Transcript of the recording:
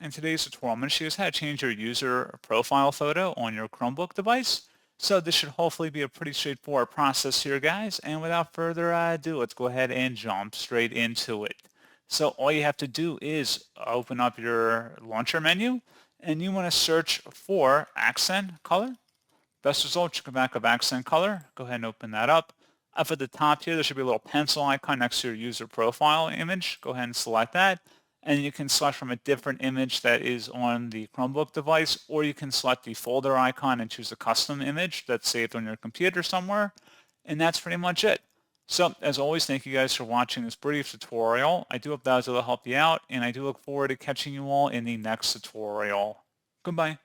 In today's tutorial, I'm going to show you how to change your user profile photo on your Chromebook device. So this should hopefully be a pretty straightforward process here, guys. And without further ado, let's go ahead and jump straight into it. So all you have to do is open up your launcher menu, and you want to search for accent color. Best result, you come back of accent color. Go ahead and open that up. Up at the top here, there should be a little pencil icon next to your user profile image. Go ahead and select that. And you can select from a different image that is on the Chromebook device, or you can select the folder icon and choose a custom image that's saved on your computer somewhere. And that's pretty much it. So as always, thank you guys for watching this brief tutorial. I do hope that was able to help you out, and I do look forward to catching you all in the next tutorial. Goodbye.